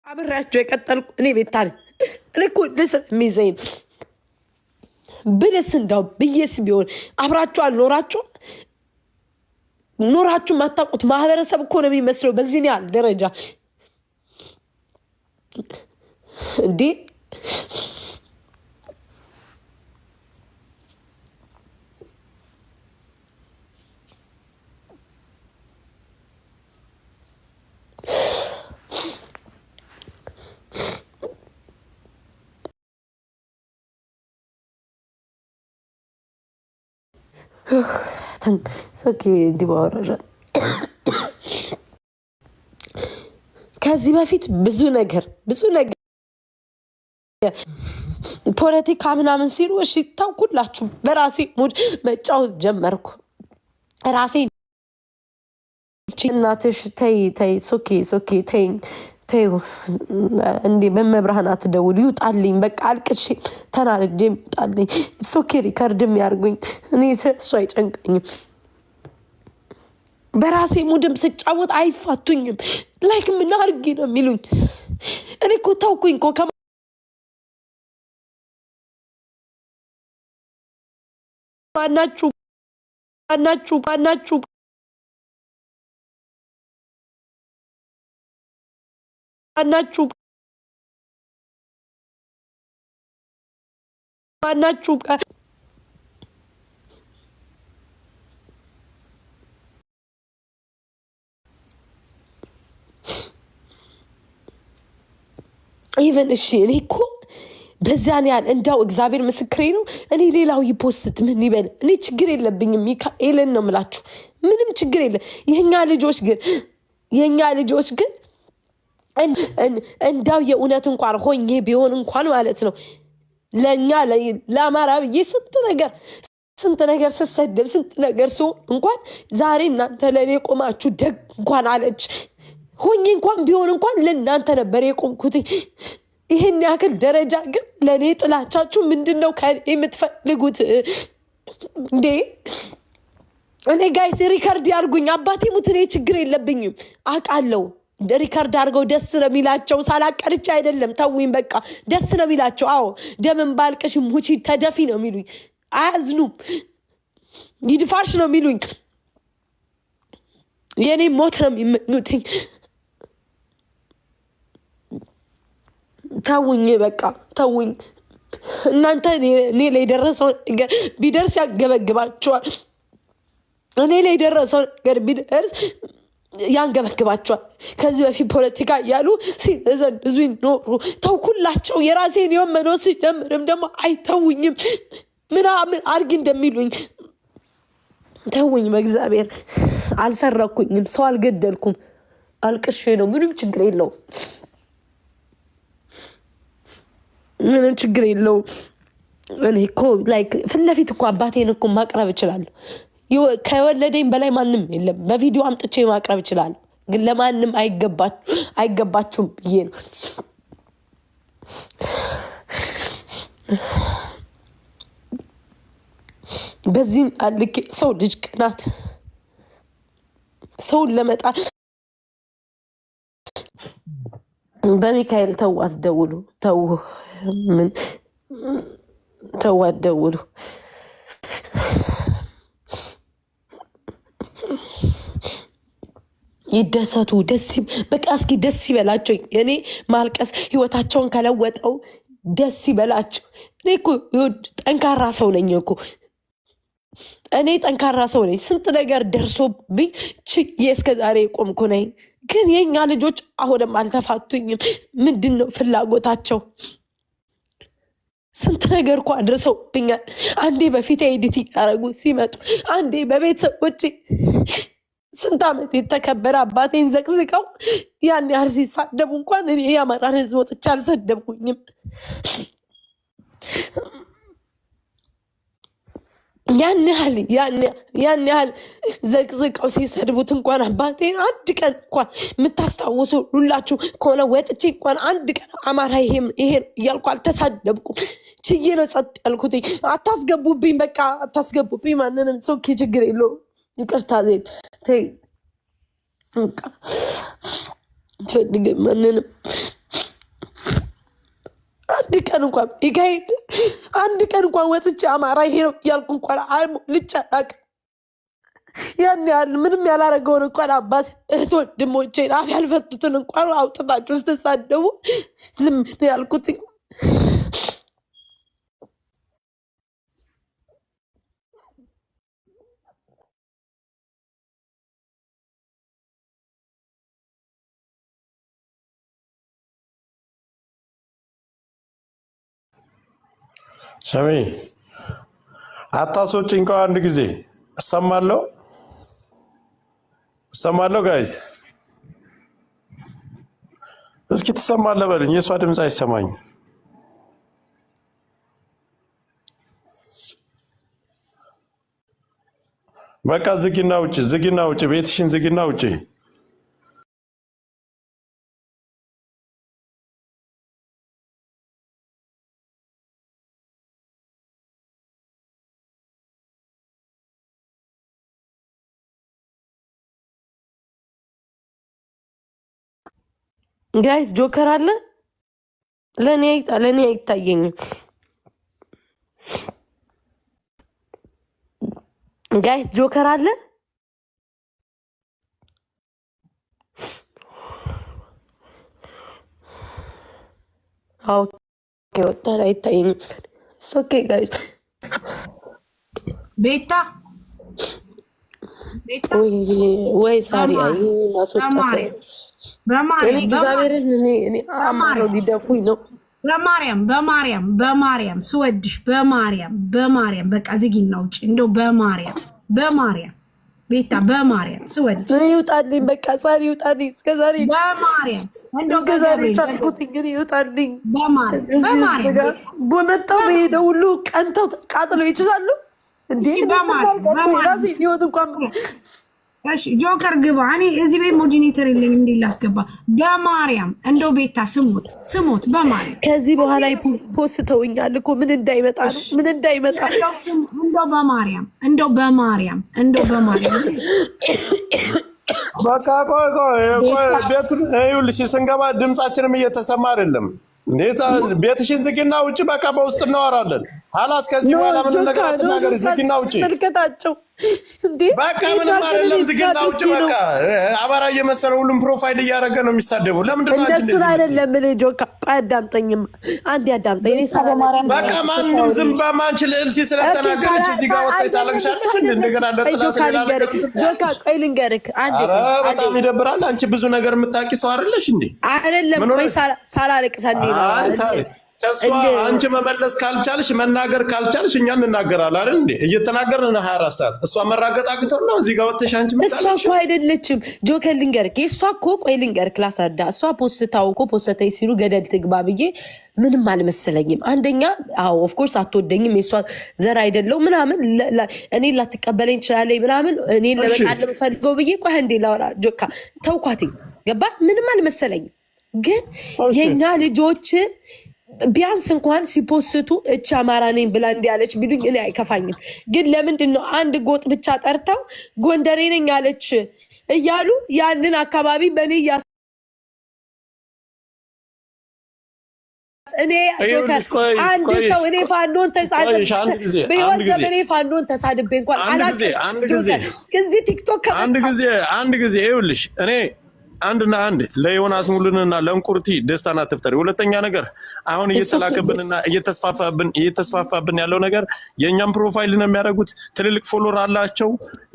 አብራቸው የቀጠልኩ እኔ ቤታ ነኝ። እኔ እኮ ደስ የሚዘኝ ብለስ እንዳው ብዬስ ቢሆን አብራችሁ ኖራችሁ ማታውቁት ማህበረሰብ እኮ ነው የሚመስለው። በዚህ ያህል ደረጃ እንዴ ሶኬ ዲባወራጃ ከዚህ በፊት ብዙ ነገር ፖለቲካ ምናምን ሲሉ እሺ ታውቁላችሁ። በራሴ ሙድ መጫወት ጀመርኩ። ራሴ እናትሽ ተይ ሶኬ ተይ እንዴ በመብርሃን አትደውል ይውጣልኝ። በቃ አልቅሽ ተናርጄ ይውጣልኝ። ሶኬ ሪከርድም ያርጉኝ። እኔ እሱ አይጨንቀኝም። በራሴ ሙድም ስጫወት አይፋቱኝም። ላይክ ምን አርጊ ነው የሚሉኝ። እኔ እኮ ታውኩኝ እኮ ባናችሁ ኢቨን እሺ እኔ እኮ በዛን ያህል እንዳው እግዚአብሔር ምስክሬ ነው። እኔ ሌላው ይፖስት ምን ይበል እኔ ችግር የለብኝም። ሚካኤልን ነው የምላችሁ፣ ምንም ችግር የለ። የኛ ልጆች ግን እንዳው የእውነት እንኳን ሆኜ ቢሆን እንኳን ማለት ነው ለኛ ለአማራ ብዬ ስንት ነገር ስሰደብ ስንት ነገር ሲሆን እንኳን ዛሬ እናንተ ለእኔ ቆማችሁ ደግ እንኳን አለች ሆኜ እንኳን ቢሆን እንኳን ለእናንተ ነበር የቆምኩት። ይህን ያክል ደረጃ ግን ለእኔ ጥላቻችሁ ምንድን ነው የምትፈልጉት እንዴ? እኔ ጋይስ ሪከርድ ያርጉኝ። አባቴ ሙት እኔ ችግር የለብኝም አውቃለሁ። ሪከርድ አድርገው ደስ ነው የሚላቸው። ሳላቀርቻ አይደለም ተውኝ። በቃ ደስ ነው የሚላቸው። አዎ ደምን ባልቅሽ ሙቺ ተደፊ ነው የሚሉኝ። አያዝኑም። ይድፋሽ ነው የሚሉኝ። የኔ ሞት ነው የሚመኙትኝ። ተውኝ በቃ ተውኝ። እናንተ እኔ ላይ የደረሰው ነገር ቢደርስ ያገበግባቸዋል። እኔ ላይ የደረሰው ነገር ቢደርስ ያንገበግባቸዋል። ከዚህ በፊት ፖለቲካ እያሉ ሲዘንዙ ይኖሩ ተውኩላቸው። የራሴን የመኖ ሲጀምርም ደግሞ አይተውኝም። ምናምን አርጊ እንደሚሉኝ ተውኝ። በእግዚአብሔር አልሰረኩኝም፣ ሰው አልገደልኩም። አልቅሼ ነው። ምንም ችግር የለው፣ ምንም ችግር የለው። እኔ እኮ ላይክ ፊት ለፊት እኮ አባቴን እኮ ማቅረብ እችላለሁ። ከወለደኝ በላይ ማንም የለም። በቪዲዮ አምጥቼ ማቅረብ ይችላል። ግን ለማንም አይገባችሁም ብዬ ነው። በዚህ አልክ ሰው ልጅ ቅናት ሰውን ለመጣ በሚካኤል ተዋት ደውሉ። ተዋት ደውሉ። ይደሰቱ። በቃ እስኪ ደስ ይበላቸው። እኔ ማልቀስ ህይወታቸውን ከለወጠው ደስ ይበላቸው። እኔ እኮ ጠንካራ ሰው ነኝ እኮ እኔ ጠንካራ ሰው ነኝ። ስንት ነገር ደርሶብኝ እስከዛሬ የቆምኩ ነኝ። ግን የኛ ልጆች አሁንም አልተፋቱኝም። ምንድን ነው ፍላጎታቸው? ስንት ነገር እኮ አድርሰውብኛል። አንዴ በፊት ኤዲት ያደረጉ ሲመጡ፣ አንዴ በቤተሰቦቼ ስንት ዓመት የተከበረ አባቴን ዘቅዝቀው ያን ያህል ሲሳደቡ እንኳን እኔ የአማራን ህዝብ ወጥቼ አልሰደብኩኝም። ያን ያህል ዘቅዝቀው ሲሰድቡት እንኳን አባቴን አንድ ቀን እንኳን የምታስታውሱ ሁላችሁ ከሆነ ወጥቼ እንኳን አንድ ቀን አማራ ይሄን እያልኩ አልተሳደብኩም። ችዬ ነው ጸጥ ያልኩት። አታስገቡብኝ፣ በቃ አታስገቡብኝ ማንንም። ሰው ችግር የለውም። ይቅርታ ዜን ተይ በቃ ትፈልግ ማንንም ቀን እንኳን ይገኝ አንድ ቀን እንኳን ወጥቼ አማራ ይሄ ነው ያልኩ እንኳን ልጨናቅ ያን ያህል ምንም ያላረገውን እንኳን አባት እህት ወንድሞቼን አፍ ያልፈቱትን እንኳን አውጥታችሁ ስትሳደቡ ዝም ያልኩት ሰሚ አታሶች እንኳን አንድ ጊዜ እሰማለሁ ጋይስ እስኪ ትሰማለህ በልኝ። የሷ ድምፅ አይሰማኝ። በቃ ዝጊና ውጭ ቤትሽን ዝጊና ውጭ። ጋይስ ጆከር አለ ለኔ አይታየኝም። ጋይስ ጆከር አለ ኦኬ ወጣ አይታየኝም። ኦኬ ጋይስ ቤታ ወይ ሳሪ አይ ማስወጣት እኔ እግዚአብሔርን እኔ አማረው ሊደፉኝ ነው። በማርያም ስወድሽ በማርያም በቃ ዝጊና ውጭ እንደው በማርያም ቤታ በማርያም ስወድሽ ይውጣልኝ። በቃ ሳሪ ይውጣልኝ። እስከዛሬ በማርያም እንደው ቻልኩት እንግዲህ ይውጣልኝ። በማርያም በመጣው በሄደው ሁሉ ቀንተው ቃጥሎ ይችላሉ እንዴ? ራሴ ህይወት እንኳን ጆከር ግባ። እኔ እዚህ ቤት ሞዲኔተር የለኝም እንዴ ላስገባ? በማርያም እንደው ቤታ ስሞት በማርያም ከዚህ በኋላ ፖስተውኛል እኮ ምን እንዳይመጣ ነው እንደው በማርያም በቃ ቆይ ቤቱን ይኸውልሽ ስንገባ ድምጻችንም እየተሰማ አይደለም። እንዴት ቤትሽን ዝጊና ውጭ። በቃ በውስጥ እናወራለን። ሀላስ ከዚህ በኋላ ምን ነገር አትናገሪ። ዝጊና ውጭ። ተልከታቸው እንዴ በቃ ምንም አይደለም። ዝጊና ውጭ። በቃ አባራ እየመሰለ ሁሉም ፕሮፋይል እያደረገ ነው የሚሳደቡ። ለምንድን ነው አንቺ እንደሱ አይደለም? ልጅ አዳምጠኝም። አንዴ አዳምጠኝ። እኔ ሰላም በቃ ማንም ዝም በማንች ልዕልቲ ስለተናገረች እዚህ ጋር ወጣ ታለቅሻለሽ። እንደገና ለጥላት ጆካ ቆይ ልንገርህ። አንዴ በጣም ይደብራል። አንቺ ብዙ ነገር የምታውቂ ሰው አይደለሽ እንዴ? አይደለም ቆይ ሳላለቅሳኔ ነው ከሷ አንቺ መመለስ ካልቻልሽ መናገር ካልቻልሽ እኛ እንናገራለን አይደል እንዴ? እየተናገርን 24 ሰዓት እሷ መራገጥ አቅቶት ነው እዚህ ጋር ወጥተሽ አንቺ እሷ እኮ አይደለችም ጆከር ልንገርህ። እሷ እኮ ቆይ ልንገርህ ላስረዳ። እሷ ፖስታው እኮ ፖስተይ ሲሉ ገደል ትግባ ብዬ ምንም አልመሰለኝም። አንደኛ አዎ ኦፍ ኮርስ አትወደኝም የሷ ዘር አይደለው ምናምን እኔ ላትቀበለኝ ትችላለች ምናምን እኔ ለበቃለ የምትፈልገው ብዬ ቆይ እንዴ ላወራ ጆካ ተውኳትኝ። ገባ ምንም አልመሰለኝም። ግን የኛ ልጆች ቢያንስ እንኳን ሲፖስቱ እቺ አማራ ነኝ ብላ እንዲያለች ቢሉኝ እኔ አይከፋኝም። ግን ለምንድን ነው አንድ ጎጥ ብቻ ጠርተው ጎንደሬ ነኝ አለች እያሉ ያንን አካባቢ በኔ እኔ ጆከር አንድ ሰው እኔ ፋኖን ተሳድቤ በህይወት ዘመኔ ፋኖን ተሳድቤ እንኳን አላውቅም። እዚህ ቲክቶክ አንድ ጊዜ ይኸውልሽ እኔ አንድ ለዮናስ ሙሉንና ለእንቁርቲ ደስታና ተፍተሪ። ሁለተኛ ነገር አሁን እየተላከብንና እየተስፋፋብን ያለው ነገር የኛም ፕሮፋይል ነው የሚያደርጉት። ትልልቅ ፎሎወር አላቸው።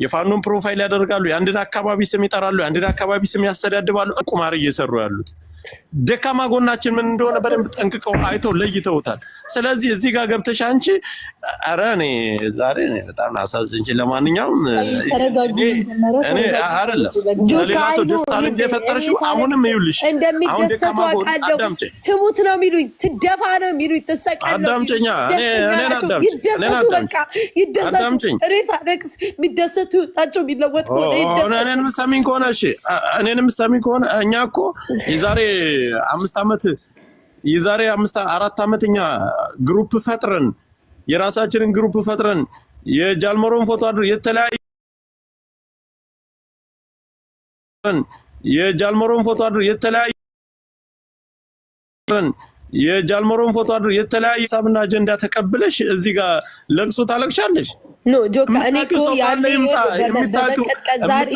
የፋኖን ፕሮፋይል ያደርጋሉ። የአንድን አካባቢ ስም ይጠራሉ። የአንድን አካባቢ ስም ያስተዳድባሉ። ቁማር እየሰሩ ያሉት ደካማ ጎናችን ምን እንደሆነ በደንብ ጠንቅቀው አይተው ለይተውታል። ስለዚህ እዚህ ጋር ገብተሽ አንቺ ኧረ እኔ ዛሬ በጣም አሳዝንሽ። ለማንኛውም እኔ አይደለም ለሌላ ሰው ደስታ እንደፈጠረሽው አሁንም ይኸውልሽ አሁን ደካማ ጎን አዳምጪ። ትሙት ነው የሚሉኝ፣ ትደፋ ነው የሚሉኝ፣ ተሰቀለ አዳምጪኛ እኔን አዳምጪ። በቃ ይደሰቱ። ሬሳ ደክስ የሚደሰቱ ናቸው የሚለወጥ ከሆነ ይደሰቱ። እኔንም ሰሚን ከሆነ እሺ እኔንም ሰሚን ከሆነ እኛ እኮ የዛሬ 4 ዓመት እኛ ግሩፕ ፈጥረን የራሳችንን ግሩፕ ፈጥረን የጃልመሮን ፎቶ አድርገን የተለያየ የጃልመሮን ፎቶ አድርገሽ የተለያየ ሀሳብና አጀንዳ ተቀብለሽ እዚህ ጋር ለቅሶ ታለቅሻለሽ። ኖ ጆካ እኔ እኮ ያለ በመቀጥቀዛር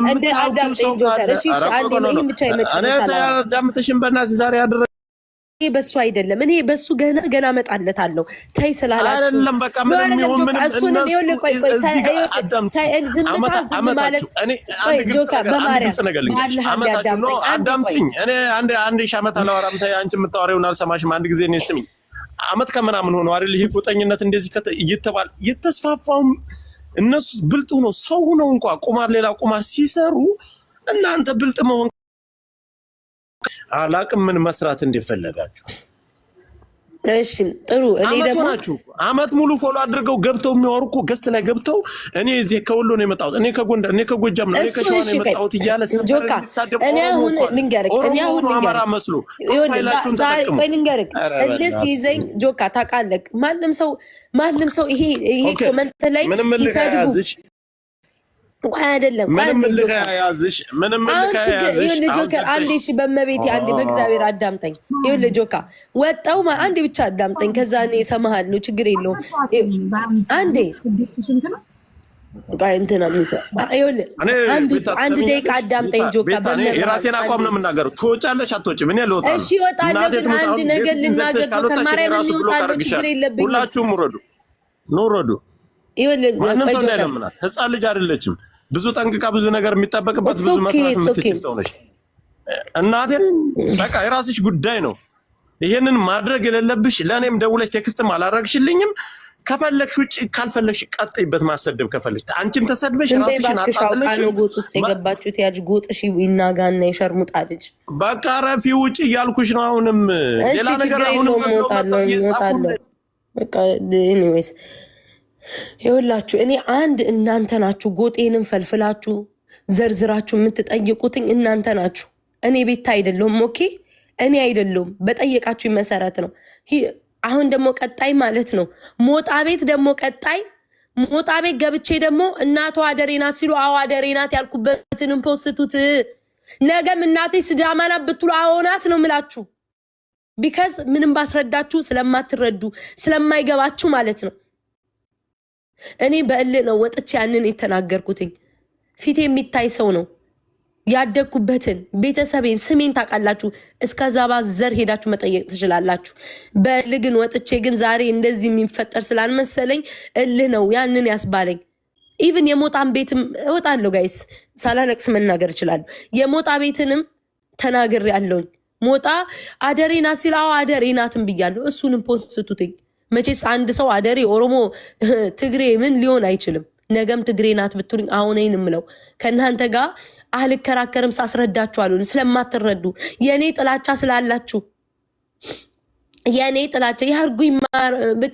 እንደ አዳምጠኝ ጆከር እሺ አንዴ ነው ብቻ ይመጣል አዳምጠሽን በእናትሽ ዛሬ ያደረ በሱ አይደለም እኔ በሱ ገና መጣለታለሁ ታይ ስላላችሁ አይደለም በቃ ምንም ይሁን ምንም እሱ ነው ይኸውልህ ቆይ ታይ ዝምታ ዝም ማለት እኔ ጆካ በማርያም አዳምጪኝ እኔ አንድ ሺህ ዓመት አላወራም ታይ አንቺ የምታወሪውን አልሰማሽም አንድ ጊዜ እኔ ስሚኝ ዓመት ከምናምን ሆኖ አይደል ይሄ ቁጠኝነት እንደዚህ እየተባለ የተስፋፋው እነሱ ብልጥ ሆኖ ሰው ሆነው እንኳን ቁማር ሌላ ቁማር ሲሰሩ እናንተ ብልጥ መሆን አላቅም ምን መስራት እንደፈለጋችሁ እሺ ጥሩ እኔ ደግሞ አመት ሙሉ ፎሎ አድርገው ገብተው የሚያወሩ እኮ ገስት ላይ ገብተው እኔ እዚህ ከወሎ ነው የመጣሁት እኔ ከጎንደር እኔ ከጎጃም ነው እኔ ከሸዋ ነው የመጣሁት እያለ ጆካ እኔ አሁን አማራ መስሎ ፋይላችሁን ተጠቅሙ ቆይ ልንገርህ እንደዚህ ይዘኝ ጆካ ታውቃለህ ማንም ሰው ይሄ ኮሜንት ላይ ይሰድቡ አይደለም ምንም ልካያዝሽ ጆከር አንዴ እሺ በመቤቴ አንዴ በእግዚአብሔር አዳምጠኝ ይኸውልህ ጆካ ወጣው አንዴ ብቻ አዳምጠኝ ከዛ እኔ እሰማሃለሁ ችግር የለውም አንዴ ቆይ እንትና ይኸውልህ አንድ ደቂቃ አዳምጠኝ ጆካ በመቤቴ የራሴን አቋም ነው የምናገረው ትወጫለሽ አትወጪም እኔ ልወጣ እሺ እወጣለሁ ግን አንድ ነገር ልናገር ከማርያም ይወጣል ችግር የለብኝም ሁላችሁም ውረዱ ይኸውልህ ማንም ሰው እንዳይለምናት ህፃን ልጅ አይደለችም ብዙ ጠንቅቃ ብዙ ነገር የሚጠበቅበት ብዙ መስራት የምትችል ሰው ነች እናቴን በቃ የራስሽ ጉዳይ ነው ይሄንን ማድረግ የሌለብሽ ለኔም ደውለሽ ቴክስትም አላረግሽልኝም ከፈለግሽ ውጪ ካልፈለግሽ ቀጥይበት ማሰደብ ከፈለግሽ አንቺም ተሰድበሽ ራስሽን አጣጥለሽ ነው ጎጥ ውስጥ የገባችሁት ያጅ ጎጥሽ ይናጋና ይሸርሙጣ ልጅ በቃ ረፊ ውጪ እያልኩሽ ነው አሁንም ሌላ ነገር አሁንም ሞታለሁ በቃ ኤኒዌይስ ይኸውላችሁ እኔ አንድ እናንተ ናችሁ ጎጤንም ፈልፍላችሁ ዘርዝራችሁ የምትጠይቁትኝ እናንተ ናችሁ እኔ ቤት አይደለሁም ኦኬ እኔ አይደለሁም በጠየቃችሁ መሰረት ነው አሁን ደግሞ ቀጣይ ማለት ነው ሞጣ ቤት ደግሞ ቀጣይ ሞጣ ቤት ገብቼ ደግሞ እናቷ አደሬናት ሲሉ አዎ አደሬናት ያልኩበትንም ፖስቱት ነገም እናቴ ስዳማና ብትሉ አዎናት ነው ምላችሁ ቢካዝ ምንም ባስረዳችሁ ስለማትረዱ ስለማይገባችሁ ማለት ነው እኔ በእልህ ነው ወጥቼ ያንን የተናገርኩትኝ ፊት የሚታይ ሰው ነው ያደግኩበትን ቤተሰቤን ስሜን ታውቃላችሁ እስከዛ ባዘር ሄዳችሁ መጠየቅ ትችላላችሁ በእልህ ግን ወጥቼ ግን ዛሬ እንደዚህ የሚፈጠር ስላልመሰለኝ እልህ ነው ያንን ያስባለኝ ኢቭን የሞጣን ቤትም እወጣለሁ ጋይስ ሳላለቅስ መናገር እችላለሁ የሞጣ ቤትንም ተናግሬ ያለውኝ ሞጣ አደሬናት ሲል አዎ አደሬናትም ብያለሁ እሱንም ፖስቱትኝ መቼስ አንድ ሰው አደሬ ኦሮሞ ትግሬ ምን ሊሆን አይችልም ነገም ትግሬ ናት ብትሉኝ አሁን ነኝ ምለው ከእናንተ ጋር አልከራከርም ሳስረዳችኋለሁ ስለማትረዱ የኔ ጥላቻ ስላላችሁ የኔ ጥላቻ ያርጉኝ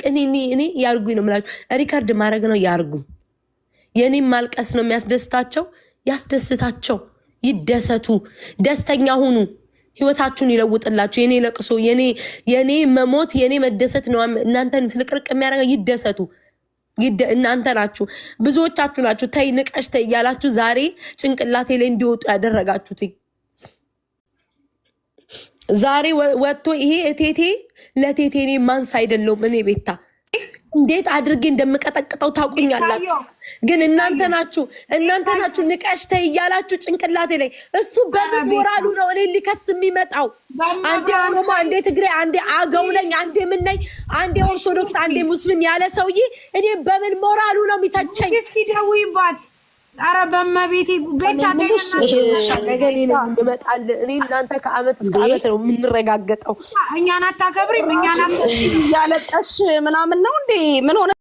እኔ ያርጉኝ ነው የምላችሁ ሪከርድ ማድረግ ነው ያርጉኝ የኔ ማልቀስ ነው የሚያስደስታቸው ያስደስታቸው ይደሰቱ ደስተኛ ሁኑ ህይወታችሁን ይለውጥላችሁ የኔ ለቅሶ የኔ መሞት የኔ መደሰት ነው እናንተን ፍልቅርቅ የሚያደርገው ይደሰቱ እናንተ ናችሁ ብዙዎቻችሁ ናችሁ ተይ ንቀሽ ተይ ያላችሁ ዛሬ ጭንቅላቴ ላይ እንዲወጡ ያደረጋችሁት ዛሬ ወጥቶ ይሄ እቴቴ ለቴቴኔ ማንስ አይደለም እኔ ቤታ እንዴት አድርጌ እንደምቀጠቅጠው ታውቁኛላችሁ ግን እናንተ ናችሁ ንቀሽ ተይ ያላችሁ ጭንቅላቴ ላይ እሱ በምን ሞራሉ ነው እኔ ሊከስ የሚመጣው አንዴ ኦሮሞ አንዴ ትግሬ አንዴ አገው ነኝ አንዴ ምን ነኝ አንዴ ኦርቶዶክስ አንዴ ሙስሊም ያለ ሰውዬ እኔ በምን ሞራሉ ነው የሚተቸኝ እስኪ ደውይባት አረ በመቤቴ ቤታ ነገር ይመጣል እኔ እናንተ ከአመት እስከ አመት ነው የምንረጋገጠው እኛን አታከብሪም እኛን ያለቀሽ ምናምን ነው እንዴ ምን ሆነ